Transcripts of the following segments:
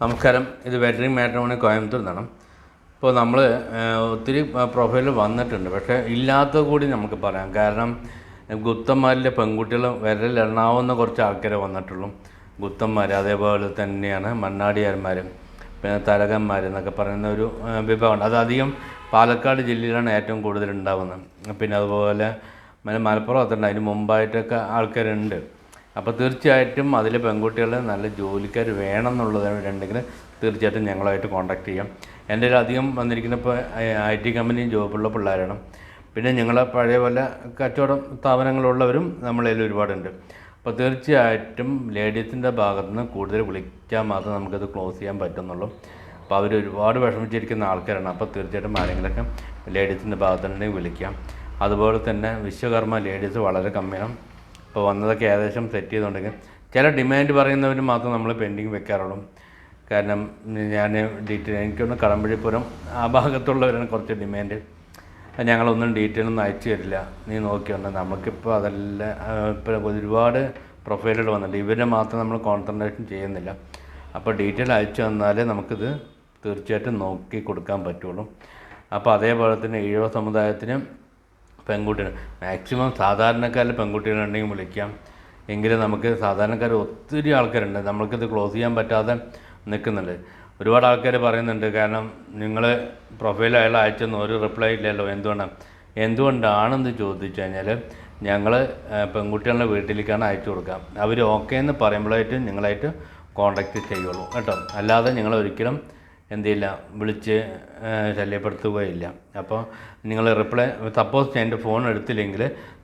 നമസ്കാരം. ഇത് വെറ്ററിംഗ് മാട്രിമോണി കോയമ്പത്തൂർ നിന്നാണ്. ഇപ്പോൾ നമ്മൾ ഒത്തിരി പ്രൊഫൈൽ വന്നിട്ടുണ്ട്, പക്ഷേ ഇല്ലാത്തത് കൂടി നമുക്ക് പറയാം. കാരണം ഗുപ്തന്മാരിലെ പെൺകുട്ടികൾ വിരലിലെണ്ണാവുന്ന കുറച്ച് ആൾക്കാരെ വന്നിട്ടുള്ളൂ. ഗുപ്തന്മാർ, അതേപോലെ തന്നെയാണ് മണ്ണാടിയാന്മാരും പിന്നെ തരകന്മാർ എന്നൊക്കെ പറയുന്ന ഒരു വിഭാഗമുണ്ട്. അതധികം പാലക്കാട് ജില്ലയിലാണ് ഏറ്റവും കൂടുതൽ ഉണ്ടാകുന്നത്. പിന്നെ അതുപോലെ മലപ്പുറത്തുണ്ട്, അതിന് മുമ്പായിട്ടൊക്കെ ആൾക്കാരുണ്ട്. അപ്പോൾ തീർച്ചയായിട്ടും അതിൽ പെൺകുട്ടികൾ നല്ല ജോലിക്കാർ വേണം എന്നുള്ളതുണ്ടെങ്കിൽ തീർച്ചയായിട്ടും ഞങ്ങളുമായിട്ട് കോൺടാക്ട് ചെയ്യാം. എൻ്റെ അധികം വന്നിരിക്കുന്ന ഇപ്പോൾ IT കമ്പനിയും ജോബുള്ള പിള്ളേരാണ്. പിന്നെ ഞങ്ങളെ പഴയ പോലെ കച്ചവടം സ്ഥാപനങ്ങളുള്ളവരും നമ്മളതിൽ ഒരുപാടുണ്ട്. അപ്പോൾ തീർച്ചയായിട്ടും ലേഡീസിൻ്റെ ഭാഗത്തു നിന്ന് കൂടുതൽ വിളിക്കാൻ മാത്രമേ നമുക്കത് ക്ലോസ് ചെയ്യാൻ പറ്റുന്നുള്ളൂ. അപ്പോൾ അവർ ഒരുപാട് വിഷമിച്ചിരിക്കുന്ന ആൾക്കാരാണ്. അപ്പോൾ തീർച്ചയായിട്ടും ആരെങ്കിലുമൊക്കെ ലേഡീസിൻ്റെ ഭാഗത്തുണ്ടെങ്കിൽ വിളിക്കാം. അതുപോലെ തന്നെ വിശ്വകർമ്മ ലേഡീസ് വളരെ കമ്മിയാണ്. ഇപ്പോൾ വന്നതൊക്കെ ഏകദേശം സെറ്റ് ചെയ്തുകൊണ്ടെങ്കിൽ ചില ഡിമാൻഡ് പറയുന്നവർ മാത്രം നമ്മൾ പെൻഡിങ് വെക്കാറുള്ളൂ. കാരണം ഞാൻ ഡീറ്റെയിൽ എനിക്കൊന്ന് കടമ്പഴിപ്പുരം ആ ഭാഗത്തുള്ളവരാണ് കുറച്ച് ഡിമാൻഡ്. ഞങ്ങളൊന്നും ഡീറ്റെയിൽ ഒന്നും അയച്ചു തരില്ല, നീ നോക്കിയുണ്ട്. നമുക്കിപ്പോൾ അതെല്ലാം ഇപ്പോൾ ഒരുപാട് പ്രൊഫൈലുകൾ വന്നിട്ടുണ്ട്, ഇവരെ മാത്രം നമ്മൾ കോൺസെൻട്രേഷൻ ചെയ്യുന്നില്ല. അപ്പോൾ ഡീറ്റെയിൽ അയച്ചു തന്നാലേ നമുക്കിത് തീർച്ചയായിട്ടും നോക്കി കൊടുക്കാൻ പറ്റുള്ളൂ. അപ്പോൾ അതേപോലെ തന്നെ ഈഴവ സമുദായത്തിന് പെൺകുട്ടികൾ മാക്സിമം സാധാരണക്കാരിൽ പെൺകുട്ടികളുണ്ടെങ്കിൽ വിളിക്കാം. എങ്കിലും നമുക്ക് സാധാരണക്കാർ ഒത്തിരി ആൾക്കാരുണ്ട്, നമ്മൾക്കിത് ക്ലോസ് ചെയ്യാൻ പറ്റാതെ നിൽക്കുന്നുണ്ട്. ഒരുപാട് ആൾക്കാർ പറയുന്നുണ്ട്, കാരണം നിങ്ങൾ പ്രൊഫൈൽ അയാൾ അയച്ചെന്ന് ഒരു റിപ്ലൈ ഇല്ലല്ലോ, എന്തുകൊണ്ടാണെന്ന് ചോദിച്ചു കഴിഞ്ഞാൽ ഞങ്ങൾ പെൺകുട്ടികളുടെ വീട്ടിലേക്കാണ് അയച്ചു കൊടുക്കാം. അവർ ഓക്കെ എന്ന് പറയുമ്പോഴായിട്ട് നിങ്ങളായിട്ട് കോൺടാക്റ്റ് ചെയ്യുള്ളൂ കേട്ടോ. അല്ലാതെ നിങ്ങൾ ഒരിക്കലും എന്ത് ചെയ്യില്ല, വിളിച്ച് ശല്യപ്പെടുത്തുകയില്ല. അപ്പോൾ നിങ്ങൾ റിപ്ലൈ സപ്പോസ് എൻ്റെ ഫോൺ എടുത്തില്ലെങ്കിൽ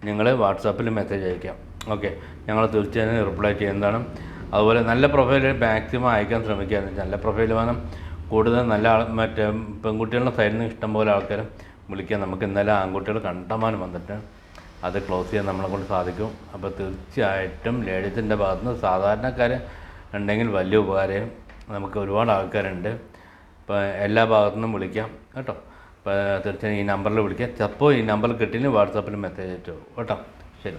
നിങ്ങൾ വാട്സാപ്പിൽ മെസ്സേജ് അയക്കാം. ഓക്കെ, ഞങ്ങൾ തീർച്ചയായും റിപ്ലൈ ചെയ്യുന്നതാണ്. അതുപോലെ നല്ല പ്രൊഫൈൽ മാക്സിമം അയക്കാൻ ശ്രമിക്കുക. നല്ല പ്രൊഫൈൽ വേണം. കൂടുതൽ നല്ല മറ്റേ പെൺകുട്ടികളുടെ സൈഡിൽ നിന്ന് ഇഷ്ടംപോലെ ആൾക്കാർ വിളിക്കാൻ. നമുക്ക് ഇന്നലെ ആൺകുട്ടികൾ കണ്ടമാനം വന്നിട്ട് അത് ക്ലോസ് ചെയ്യാൻ നമ്മളെ കൊണ്ട് സാധിക്കും. അപ്പോൾ തീർച്ചയായിട്ടും ലേഡീസിൻ്റെ ഭാഗത്തുനിന്ന് സാധാരണക്കാർ ഉണ്ടെങ്കിൽ വലിയ ഉപകാരം. നമുക്ക് ഒരുപാട് ആൾക്കാരുണ്ട്. അപ്പോൾ എല്ലാ ഭാഗത്തുനിന്നും വിളിക്കാം കേട്ടോ. അപ്പോൾ തീർച്ചയായും ഈ നമ്പറിൽ വിളിക്കാം. ചിലപ്പോൾ ഈ നമ്പർ കിട്ടിയെങ്കിൽ വാട്സാപ്പിൽ മെസ്സേജ് അയച്ചോ കേട്ടോ. ശരി.